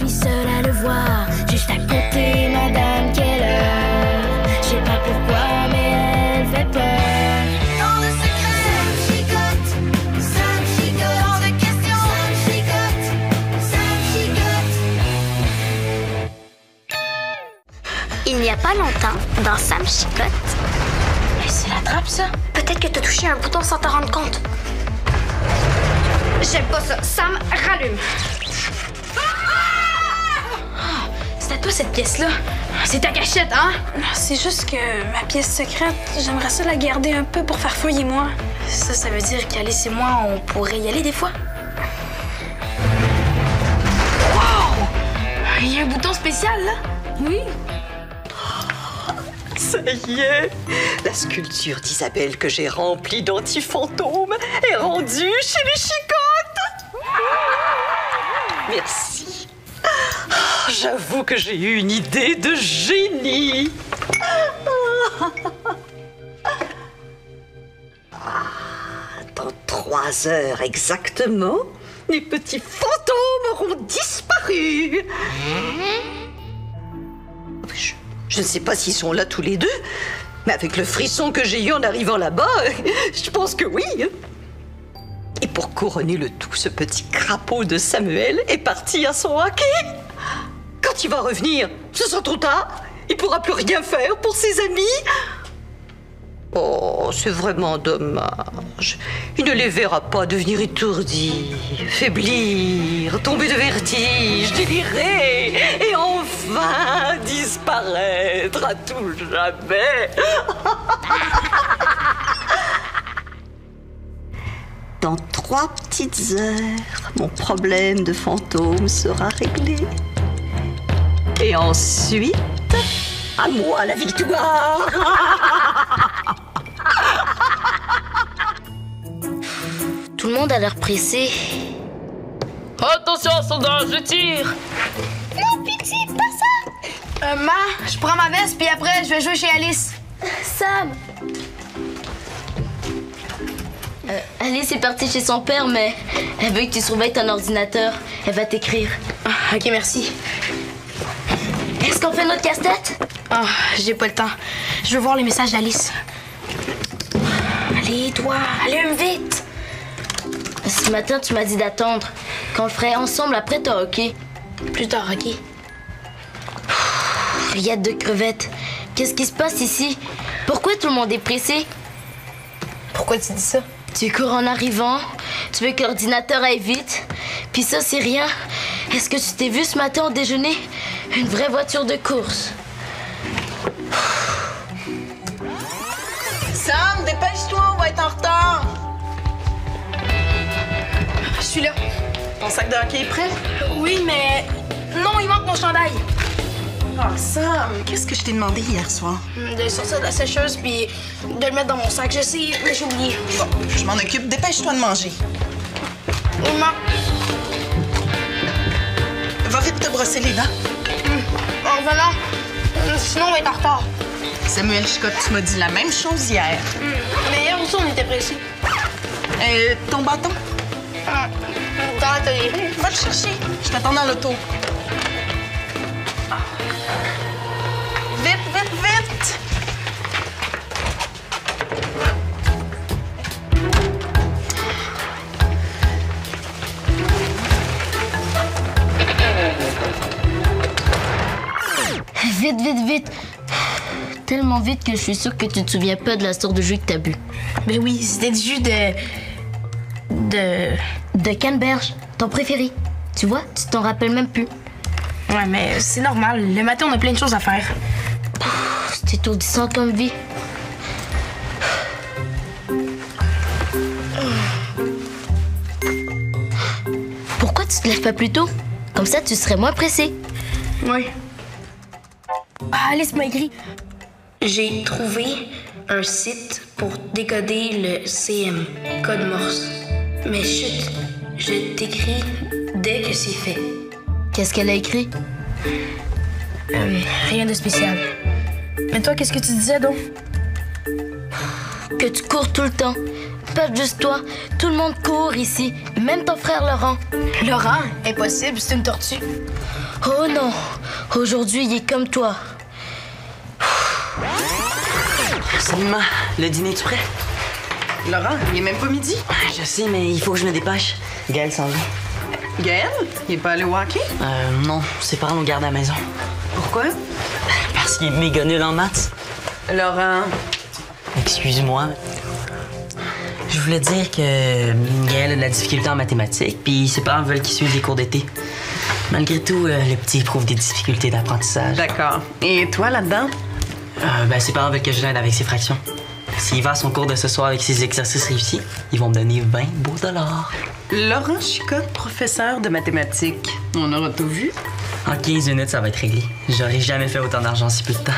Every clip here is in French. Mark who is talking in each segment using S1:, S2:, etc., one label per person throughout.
S1: suis seule à le voir, juste à côté, Madame Keller. Je sais pas pourquoi, mais elle fait peur. Dans le secret, ça me chicote, hors de question, ça me chicote. Il n'y a pas longtemps, dans Sam Chicotte.
S2: Mais c'est la trappe, ça?
S1: Peut-être que t'as touché un bouton sans t'en rendre compte.
S2: J'aime pas ça. Sam, rallume. C'est à toi, cette pièce-là. C'est ta cachette, hein?
S3: C'est juste que ma pièce secrète, j'aimerais ça la garder un peu pour faire fouiller moi.
S2: Ça veut dire qu'Alice et moi, on pourrait y aller des fois? Wow! Il y a un bouton spécial, là?
S3: Oui.
S4: Ça y est, la sculpture d'Isabelle que j'ai remplie d'anti-fantômes est rendue chez les Chicottes. Merci. J'avoue que j'ai eu une idée de génie. Dans 3 heures exactement, les petits fantômes auront disparu. Je ne sais pas s'ils sont là tous les deux, mais avec le frisson que j'ai eu en arrivant là-bas, je pense que oui. Et pour couronner le tout, ce petit crapaud de Samuel est parti à son hockey. Quand il va revenir, ce sera trop tard. Il pourra plus rien faire pour ses amis. Oh, c'est vraiment dommage. Il ne les verra pas devenir étourdis, faiblir, tomber de vertige, délirer et enfin disparaître à tout jamais. Dans 3 petites heures, mon problème de fantôme sera réglé. Et ensuite, à moi la victoire.
S1: Tout le monde a l'air pressé.
S5: Attention, soldat, je tire!
S1: Non, pitié, pas ça!
S2: Ma, je prends ma veste, puis après, je vais jouer chez Alice.
S1: Sam!
S6: Alice est partie chez son père, mais elle veut que tu surveilles ton ordinateur. Elle va t'écrire.
S2: Ah, ok, merci.
S6: Est-ce qu'on fait notre casse-tête?
S2: Ah, j'ai pas le temps. Je veux voir les messages d'Alice. Allez, toi, allume vite!
S6: Ce matin, tu m'as dit d'attendre. Qu'on le ferait ensemble après ton hockey.
S2: Plus tard, ok?
S6: Rillette de crevettes. Qu'est-ce qui se passe ici? Pourquoi tout le monde est pressé?
S2: Pourquoi tu dis ça?
S6: Tu cours en arrivant. Tu veux que l'ordinateur aille vite. Puis ça, c'est rien. Est-ce que tu t'es vu ce matin au déjeuner? Une vraie voiture de course.
S7: Sam, dépêche-toi, on va être en retard.
S2: Je suis là.
S7: Ton sac de hockey est prêt?
S2: Oui, mais... Non, il manque mon chandail.
S7: Ah, Sam, qu'est-ce que je t'ai demandé hier soir?
S2: De sortir de la sécheuse puis de le mettre dans mon sac. Je sais, mais j'ai oublié.
S7: Bon, je m'en occupe. Dépêche-toi de manger.
S2: Maman,
S7: Va vite te brosser les dents.
S2: en revenant, sinon on va être en retard.
S7: Samuel Chicotte, tu m'as dit la même chose hier.
S2: Mais hier aussi, on était pressés.
S7: Ton bâton?
S2: Dans l'atelier.
S7: Va le chercher. Je t'attends dans l'auto. Vite, vite, vite!
S6: Vite, vite, vite. Tellement vite que je suis sûre que tu te souviens pas de la sorte de jus que t'as bu.
S2: Ben oui, c'était du jus de
S6: canneberge, ton préféré. Tu vois, tu t'en rappelles même plus.
S2: Ouais, mais c'est normal. Le matin, on a plein de choses à faire.
S6: C'est étourdissant comme vie. Pourquoi tu te lèves pas plus tôt? Comme ça, tu serais moins pressé.
S2: Oui. Ah, Alice m'a écrit. J'ai trouvé un site pour décoder le CM, code Morse. Mais chut, je t'écris dès que c'est fait.
S6: Qu'est-ce qu'elle a écrit?
S2: Rien de spécial. Mais toi, qu'est-ce que tu disais, donc?
S6: Que tu cours tout le temps. Pas juste toi. Tout le monde court ici. Même ton frère Laurent.
S2: Laurent? Impossible, c'est une tortue.
S6: Oh non, aujourd'hui il est comme toi.
S8: Salut, maman. Le dîner est-tu prêt?
S7: Laurent, il est même pas midi.
S8: Je sais, mais il faut que je me dépêche. Gaël s'en vient.
S7: Gaël, il est pas allé au hockey?
S8: Non, ses parents nous gardent à la maison.
S7: Pourquoi?
S8: Parce qu'il est méga nul en maths.
S7: Laurent,
S8: Excuse-moi. Je voulais dire que Gaël a de la difficulté en mathématiques, puis ses parents veulent qu'il suive des cours d'été. Malgré tout, le petit éprouve des difficultés d'apprentissage.
S7: d'accord. Et toi, là-dedans?
S8: Ses parents veulent que je l'aide avec ses fractions. S'il va à son cours de ce soir avec ses exercices réussis, ils vont me donner 20 beaux dollars.
S7: Laurent Chicotte, professeur de mathématiques. On aura tout vu?
S8: En 15 minutes, ça va être réglé. J'aurais jamais fait autant d'argent en si peu de temps.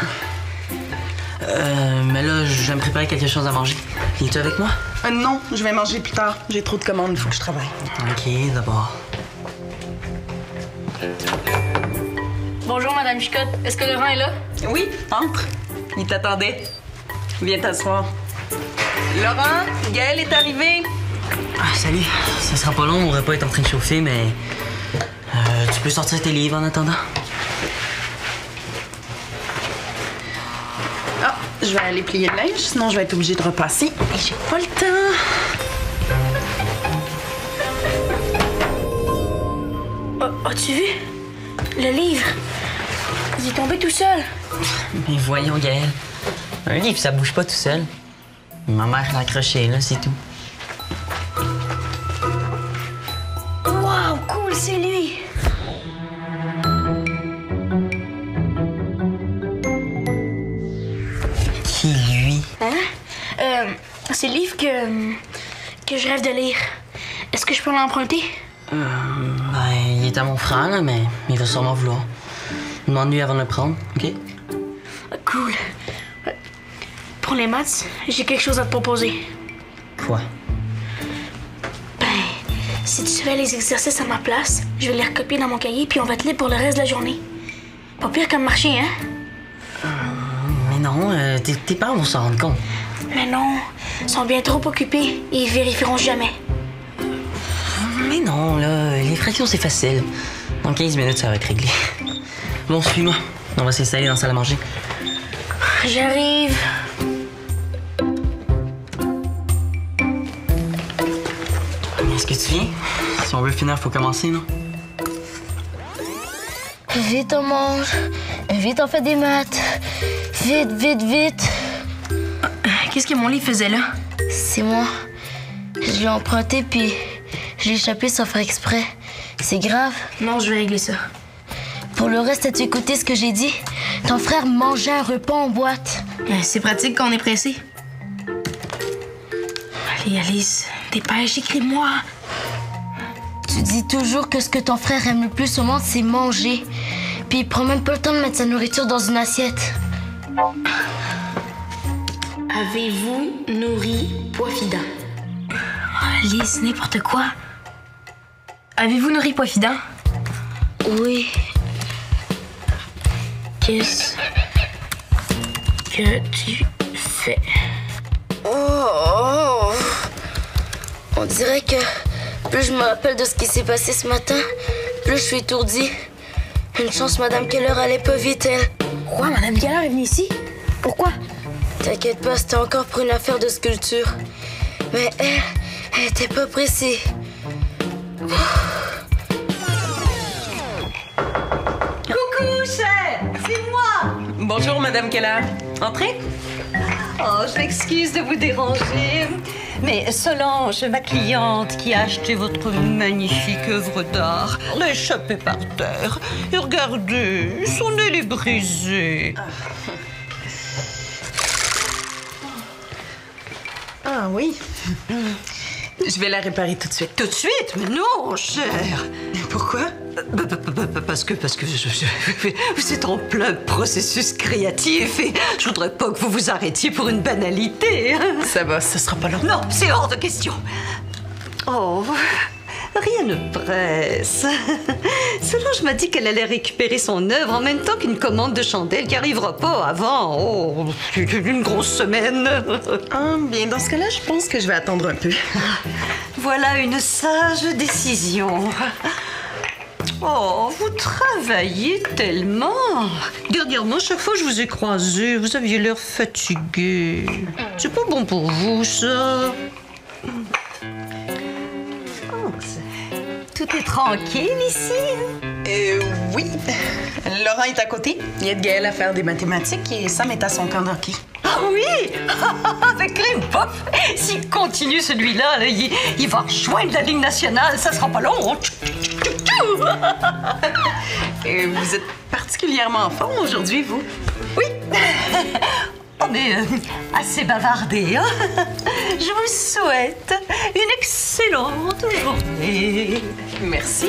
S8: Mais là, je vais me préparer quelque chose à manger. Viens-tu avec moi?
S7: Non, je vais manger plus tard. J'ai trop de commandes, il faut que je travaille.
S8: OK, d'abord.
S3: Bonjour, Madame Chicotte. Est-ce que Laurent est là?
S7: Oui, entre. Il t'attendait. Viens t'asseoir. Laurent, Gaël est arrivé.
S8: Ah, salut. Ça sera pas long, mon repas est en train de chauffer, mais... tu peux sortir tes livres en attendant?
S7: Ah, je vais aller plier le linge, sinon je vais être obligée de repasser. Et j'ai pas le temps.
S2: As-tu vu? Le livre. Il est tombé tout seul.
S8: Mais voyons, Gaël. Un livre, ça bouge pas tout seul. Ma mère l'a accroché, là, c'est tout.
S2: Wow, cool, c'est lui.
S8: Qui, lui?
S2: Hein? C'est le livre que je rêve de lire. Est-ce que je peux l'emprunter?
S8: Il est à mon frère, là, mais il va sûrement vouloir. Demande-lui avant de le prendre, OK?
S2: Cool. Pour les maths, j'ai quelque chose à te proposer.
S8: Quoi?
S2: Si tu fais les exercices à ma place, je vais les recopier dans mon cahier puis on va être libre pour le reste de la journée. Pas pire comme marché, hein?
S8: Mais non, tes parents vont s'en rendre compte.
S2: Mais non, ils sont bien trop occupés et ils vérifieront jamais.
S8: Mais non, là, les fractions, c'est facile. Dans 15 minutes, ça va être réglé. Bon, suis-moi. On va s'installer dans la salle à manger.
S2: J'arrive.
S8: Est-ce que tu viens? Si on veut finir, faut commencer, non?
S6: Vite, on mange. Vite, on fait des maths. Vite, vite, vite.
S2: Qu'est-ce que mon livre faisait là?
S6: C'est moi. Je l'ai emprunté, puis je l'ai échappé sans faire exprès. C'est grave.
S2: Non, je vais régler ça.
S6: Pour le reste, as-tu écouté ce que j'ai dit? Ton frère mangeait un repas en boîte.
S2: C'est pratique quand on est pressé. Allez, Alice, dépêche, écris-moi.
S6: Tu dis toujours que ce que ton frère aime le plus au monde, c'est manger. Puis il prend même pas le temps de mettre sa nourriture dans une assiette.
S2: Avez-vous nourri Poifida? Alice, n'importe quoi. Avez-vous nourri Poifida?
S6: Oui.
S2: Qu'est-ce que tu fais?
S6: Oh. On dirait que plus je me rappelle de ce qui s'est passé ce matin, plus je suis étourdie. Une chance, Madame Keller allait pas vite, elle.
S2: Quoi, Madame Keller est venue ici? Pourquoi?
S6: T'inquiète pas, c'était encore pour une affaire de sculpture. Mais elle était pas pressée.
S4: Coucou, cher! C'est moi!
S7: Bonjour, Madame Keller. Entrez.
S4: Oh, je m'excuse de vous déranger. Mais Solange, ma cliente qui a acheté votre magnifique œuvre d'art, l'a échappée par terre. Et regardez, son aile est brisée.
S7: Ah oui. Je vais la réparer tout de suite.
S4: Tout de suite? Mais non, cher!
S7: Pourquoi?
S4: Parce que vous êtes en plein processus créatif et je voudrais pas que vous vous arrêtiez pour une banalité.
S7: Ça va, ce sera pas long.
S4: Non, c'est hors de question. Oh, rien ne presse. Solange m'a dit qu'elle allait récupérer son œuvre en même temps qu'une commande de chandelles qui arrivera pas avant une grosse semaine.
S7: Ah, bien, dans ce cas-là, je pense que je vais attendre un peu.
S4: Voilà une sage décision. Oh, vous travaillez tellement. Dernièrement, chaque fois que je vous ai croisé, vous aviez l'air fatigué. C'est pas bon pour vous, ça. Oh, tout est tranquille ici.
S7: Oui. Laurent est à côté. Il aide Gaël à faire des mathématiques et Sam est à son camp de hockey.
S4: Ah oui! Avec les bofs! S'il continue celui-là, là, il va rejoindre la Ligue nationale. Ça sera pas long.
S7: Et vous êtes particulièrement en forme aujourd'hui, vous?
S4: Oui! On est assez bavardés, hein? Je vous souhaite une excellente journée.
S7: Merci.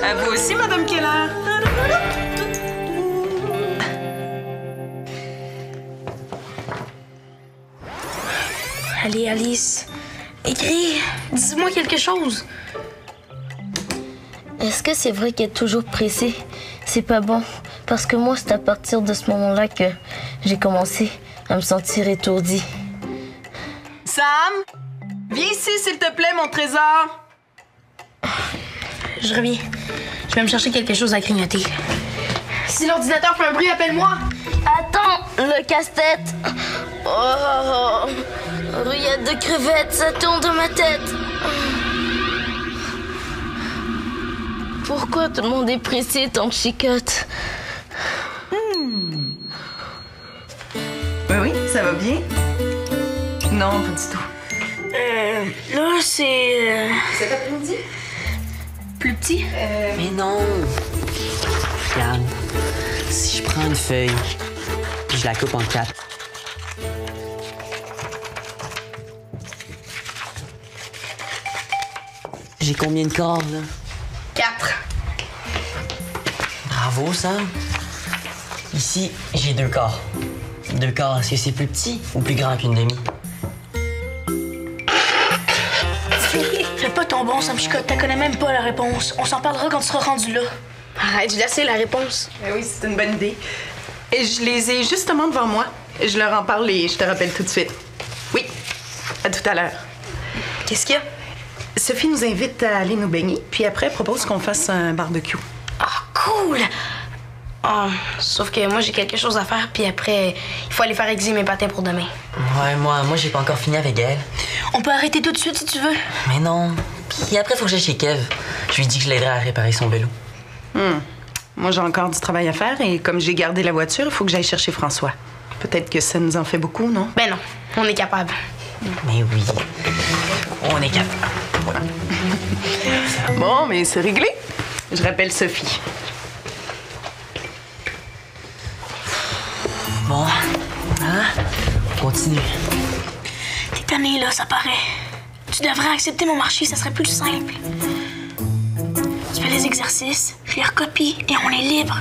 S7: À vous aussi, Madame Keller.
S2: Allez, Alice, écris, dis-moi quelque chose.
S6: Est-ce que c'est vrai qu'être toujours pressé, c'est pas bon? Parce que moi, c'est à partir de ce moment-là que j'ai commencé à me sentir étourdie.
S7: Sam, viens ici, s'il te plaît, mon trésor.
S2: Je reviens. Je vais me chercher quelque chose à grignoter. Si l'ordinateur fait un bruit, appelle-moi.
S6: Attends, le casse-tête. Oh, rillettes de crevettes, ça tourne dans ma tête. Pourquoi tout le monde est pressé tant que je chicote?
S7: Oui, ça va bien? Non, pas du tout.
S2: Là, c'est...
S7: Cet après-midi?
S2: plus petit.
S8: Mais non! Regarde, si je prends une feuille, puis je la coupe en 4. J'ai combien de corps, là?
S2: 4.
S8: Bravo, Sam. Ici, j'ai 2 corps. 2 corps, est-ce que c'est plus petit ou plus grand qu'une demi?
S2: Fais pas ton bon, Sam Chicotte. T'as connais même pas la réponse. On s'en parlera quand tu seras rendu là. Arrête, je sais la réponse.
S7: Oui, c'est une bonne idée. Et je les ai justement devant moi. Je leur en parle et je te rappelle tout de suite. Oui, à tout à l'heure.
S2: Qu'est-ce qu'il y a?
S7: Sophie nous invite à aller nous baigner, puis après, elle propose qu'on fasse un barbecue.
S2: Ah, cool! Ah, sauf que moi, j'ai quelque chose à faire, puis après, il faut aller faire aiguiser mes patins pour demain.
S8: Ouais, moi j'ai pas encore fini avec elle.
S2: On peut arrêter tout de suite si tu veux.
S8: Mais non. Puis après, faut que j'aille chez Kev. Je lui dis que je l'aiderai à réparer son vélo.
S7: Moi, j'ai encore du travail à faire et comme j'ai gardé la voiture, il faut que j'aille chercher François. Peut-être que ça nous en fait beaucoup, non?
S2: Ben non, on est capable.
S8: Mais oui, on est capable. Voilà.
S7: Bon, mais c'est réglé. Je rappelle Sophie.
S8: Bon, hein? On continue.
S2: T'es tanné, là, ça paraît. Tu devrais accepter mon marché, ça serait plus simple. Tu fais les exercices, je les recopie et on est libre.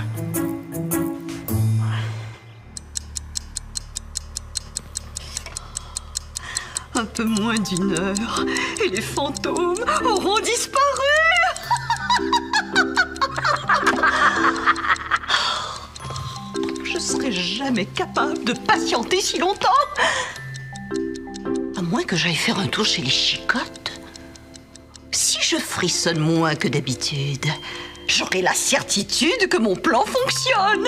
S4: Un peu moins d'1 heure et les fantômes auront disparu. Je serai jamais capable de patienter si longtemps. À moins que j'aille faire un tour chez les chicottes. Si je frissonne moins que d'habitude, j'aurai la certitude que mon plan fonctionne.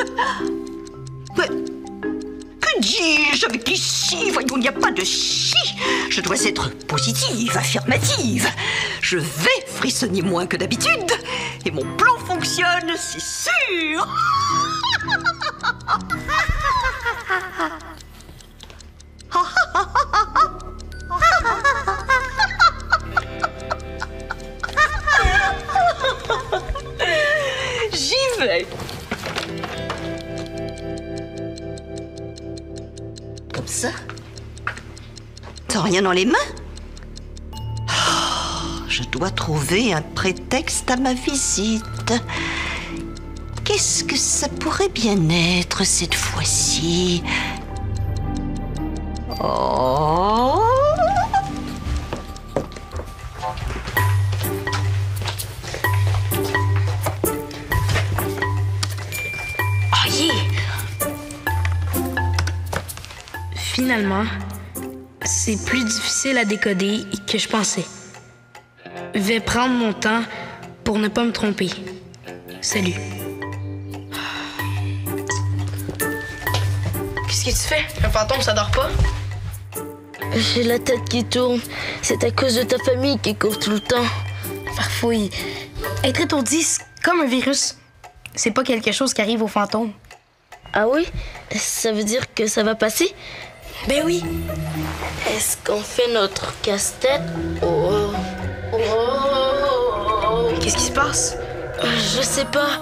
S4: Mais que dis-je avec du si? Voyons, il n'y a pas de si. Je dois être positive, affirmative. Je vais frissonner moins que d'habitude. Et mon plan fonctionne, c'est sûr. J'y vais. Comme ça. T'as rien dans les mains? Oh, je dois trouver un prétexte à ma visite. Qu'est-ce que ça pourrait bien être cette fois-ci? Oh!
S2: Oh, yeah! Finalement, c'est plus difficile à décoder que je pensais. Je vais prendre mon temps pour ne pas me tromper. Salut. Qu'est-ce que tu fais? Un fantôme, ça dort pas?
S6: J'ai la tête qui tourne. C'est à cause de ta famille qui court tout le temps.
S2: Farfouille. Être étourdi, c'est comme un virus. C'est pas quelque chose qui arrive aux fantômes.
S6: Ah oui? Ça veut dire que ça va passer?
S2: Ben oui.
S6: Est-ce qu'on fait notre casse-tête? Oh.
S2: Qu'est-ce qui se passe?
S6: Je sais pas.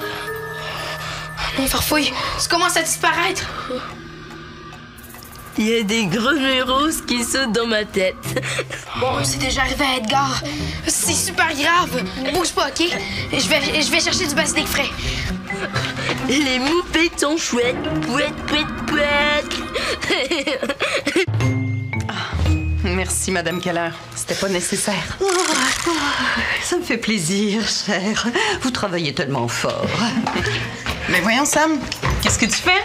S2: Non, Farfouille, tu commences à disparaître.
S6: Il y a des grenouilles roses qui sautent dans ma tête.
S2: Bon, c'est déjà arrivé à Edgar. C'est super grave. Bouge pas, OK? Je vais chercher du basilic frais.
S6: Les moupettes sont chouettes. Pouette, pouette, pouette.
S7: Merci, Madame Keller. C'était pas nécessaire.
S4: Ça me fait plaisir, chère. Vous travaillez tellement fort.
S7: Mais voyons, Sam, qu'est-ce que tu fais?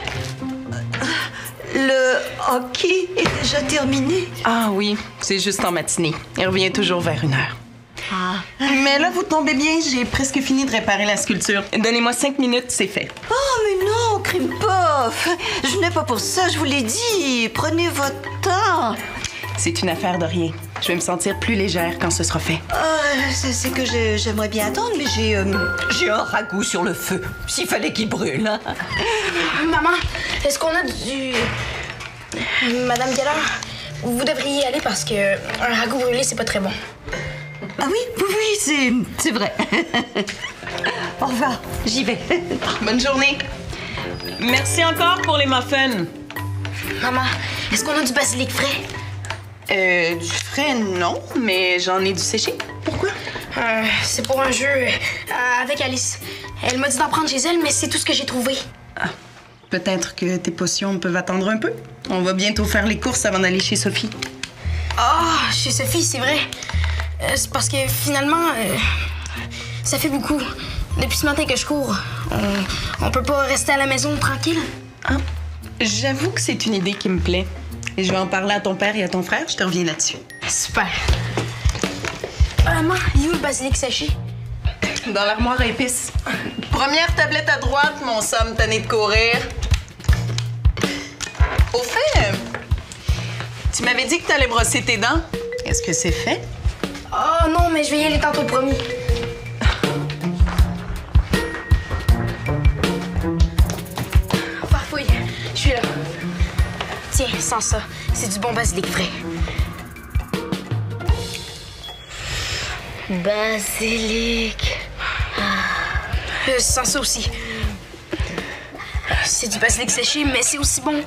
S4: Le hockey est déjà terminé.
S7: Ah oui, c'est juste en matinée. Il revient toujours vers 1h. Ah. Mais là, vous tombez bien, j'ai presque fini de réparer la sculpture. Donnez-moi 5 minutes, c'est fait.
S4: Oh, mais non, Krimpoff. Je venais pas pour ça, je vous l'ai dit. Prenez votre temps.
S7: C'est une affaire de rien. Je vais me sentir plus légère quand ce sera fait.
S4: C'est que j'aimerais bien attendre, mais j'ai un ragoût sur le feu. S'il fallait qu'il brûle. Hein.
S2: Maman, est-ce qu'on a du... Madame Keller, vous devriez y aller parce que un ragoût brûlé, c'est pas très bon.
S4: Ah oui, c'est vrai. Au revoir, j'y vais.
S7: Bonne journée. Merci encore pour les muffins.
S2: Maman, est-ce qu'on a du basilic frais?
S7: Du frais, non, mais j'en ai du séché. Pourquoi?
S2: C'est pour un jeu avec Alice. Elle m'a dit d'en prendre chez elle, mais c'est tout ce que j'ai trouvé.
S7: Ah, peut-être que tes potions peuvent attendre un peu. On va bientôt faire les courses avant d'aller chez Sophie.
S2: Ah, chez Sophie, c'est vrai. C'est parce que finalement, ça fait beaucoup. Depuis ce matin que je cours, on peut pas rester à la maison tranquille.
S7: Ah, j'avoue que c'est une idée qui me plaît. Et je vais en parler à ton père et à ton frère. Je te reviens là-dessus.
S2: Super. Maman, il est où le basilic séché?
S7: Dans l'armoire à épices. Première tablette à droite, mon Sam tanné de courir. Au fait, tu m'avais dit que t'allais brosser tes dents. Est-ce que c'est fait?
S2: Oh non, mais je vais y aller tantôt, promis. Farfouille, je suis là. Tiens, sans ça, c'est du bon basilic frais.
S6: Basilic.
S2: Sans ça aussi. C'est du basilic séché, mais c'est aussi bon.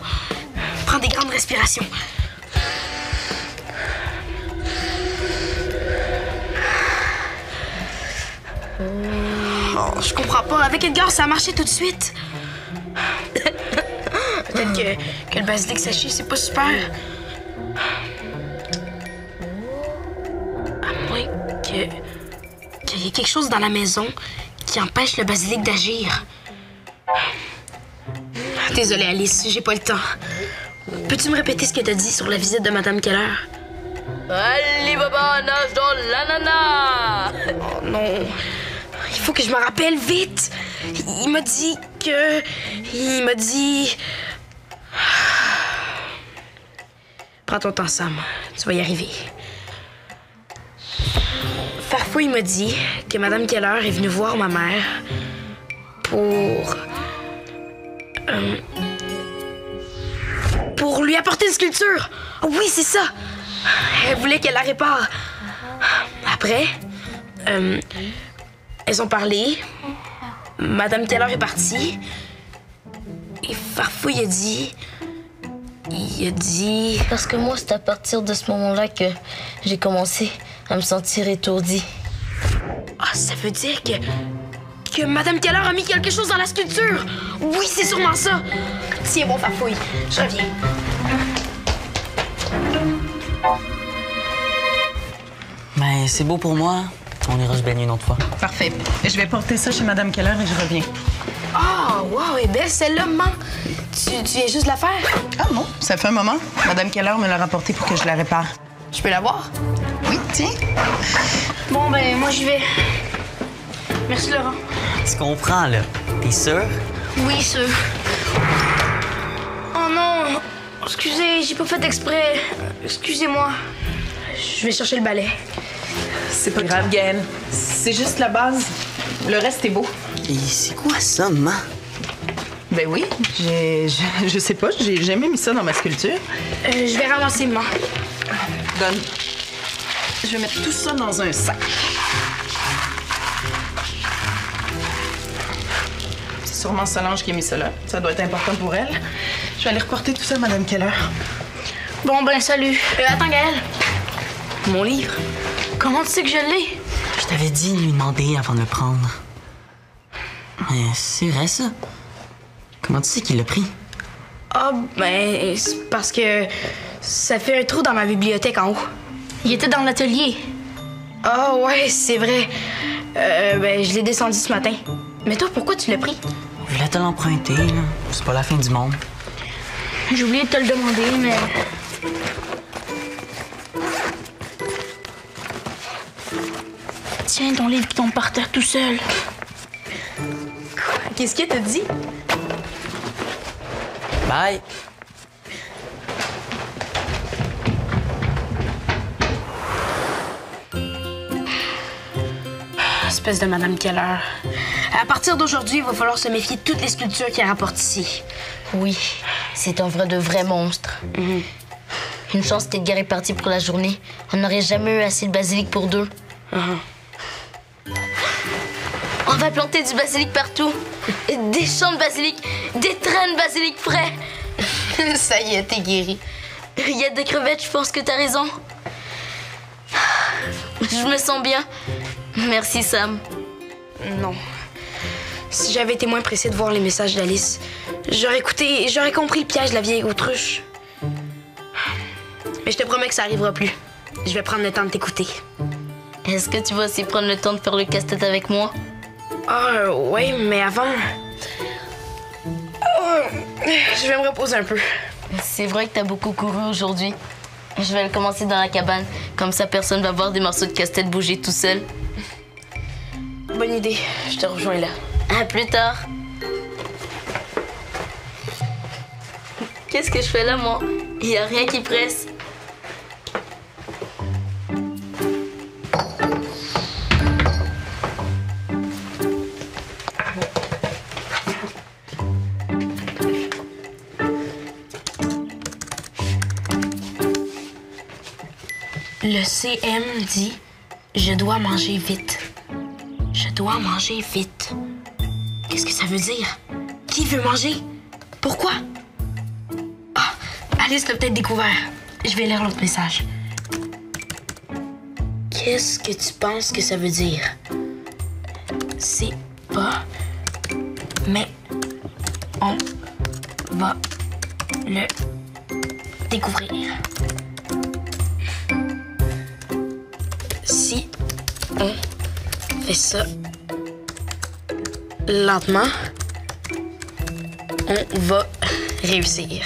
S2: Prends des grandes respirations. Oh, je comprends pas. Avec Edgar, ça a marché tout de suite. Peut-être que le basilic séché, c'est pas super. À moins qu'il y ait quelque chose dans la maison qui empêche le basilic d'agir. Désolée, Alice, j'ai pas le temps. Peux-tu me répéter ce que t'as dit sur la visite de Madame Keller?
S6: Ali Baba nage dans l'ananas.
S2: Oh non. Il faut que je me rappelle vite. Il m'a dit que... Il m'a dit... Prends ton temps, Sam. Tu vas y arriver. Farfouille m'a dit que Madame Keller est venue voir ma mère pour lui apporter une sculpture. Oh oui, c'est ça. Elle voulait qu'elle la répare. Après, elles ont parlé. Madame Keller est partie. Et Farfouille a dit... Il a dit...
S6: Parce que moi, c'est à partir de ce moment-là que j'ai commencé à me sentir étourdie.
S2: Ah, ça veut dire que Madame Keller a mis quelque chose dans la sculpture. Oui, c'est sûrement ça. Tiens, bon, Farfouille, je reviens.
S8: Mais c'est beau pour moi. On ira se baigner une autre fois.
S7: Parfait. Je vais porter ça chez Madame Keller et je reviens.
S2: Ah, wow, elle est belle celle-là, maman. Tu viens juste de la faire?
S7: Ah non, ça fait un moment. Madame Keller me l'a rapportée pour que je la répare.
S2: Je peux la voir?
S7: Oui, tiens.
S2: Bon, ben, moi, j'y vais. Merci, Laurent.
S8: Tu comprends, là? T'es sûr?
S2: Oui, sûr. Oh non! Excusez, j'ai pas fait exprès. Excusez-moi. Je vais chercher le balai.
S7: C'est pas grave, Gaëlle. C'est juste la base. Le reste est beau.
S8: Et c'est quoi ça, maman?
S7: Ben oui, je sais pas, j'ai jamais mis ça dans ma sculpture.
S2: Je vais ramasser, maman.
S7: Donne. Je vais mettre tout ça dans un sac. C'est sûrement Solange qui a mis ça là. Ça doit être important pour elle. Je vais aller reporter tout ça à Madame Keller.
S2: Bon, ben, salut. Attends, Gaëlle. Mon livre. Comment tu sais que je l'ai?
S8: Je t'avais dit de lui demander avant de le prendre. Mais c'est vrai, ça? Comment tu sais qu'il l'a pris?
S2: Ah, ben, c'est parce que ça fait un trou dans ma bibliothèque en haut. Il était dans l'atelier. Ah, ouais, c'est vrai. Ben, je l'ai descendu ce matin. Mais toi, pourquoi tu l'as pris?
S8: Je voulais te l'emprunter, là. C'est pas la fin du monde.
S2: J'ai oublié de te le demander, mais... Tiens, ton livre qui tombe par terre tout seul. Qu'est-ce qu'elle t'a dit?
S8: Bye!
S2: Espèce de Madame Keller. À partir d'aujourd'hui, il va falloir se méfier de toutes les sculptures qui rapportent ici.
S6: Oui, c'est un vrai monstre. Une chance qu'Edgar est parti pour la journée. On n'aurait jamais eu assez de basilic pour deux. On va planter du basilic partout. Des champs de basilic, des trains de basilic frais. Ça y est, t'es guéri. Il y a des crevettes, je pense que t'as raison. Je me sens bien. Merci, Sam.
S2: Non. Si j'avais été moins pressée de voir les messages d'Alice, j'aurais écouté et j'aurais compris le piège de la vieille autruche. Mais je te promets que ça arrivera plus. Je vais prendre le temps de t'écouter.
S6: Est-ce que tu vas aussi prendre le temps de faire le casse-tête avec moi?
S2: Ah, ouais, mais avant... je vais me reposer un peu.
S6: C'est vrai que t'as beaucoup couru aujourd'hui. Je vais le commencer dans la cabane. Comme ça, personne va voir des morceaux de casse-tête bouger tout seul.
S2: Bonne idée. Je te rejoins là.
S6: À plus tard. Qu'est-ce que je fais là, moi? Il n'y a rien qui presse.
S2: Le CM dit « Je dois manger vite ». Je dois manger vite. Qu'est-ce que ça veut dire? Qui veut manger? Pourquoi? Ah, Alice l'a peut-être découvert. Je vais lire l'autre message. Qu'est-ce que tu penses que ça veut dire? C'est pas... Mais on va le découvrir. Si on fait ça lentement, on va réussir.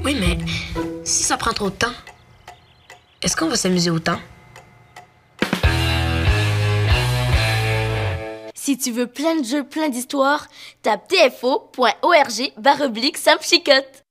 S2: Oui, mais si ça prend trop de temps, est-ce qu'on va s'amuser autant?
S6: Si tu veux plein de jeux, plein d'histoires, tape tfo.org/Sam Chicotte.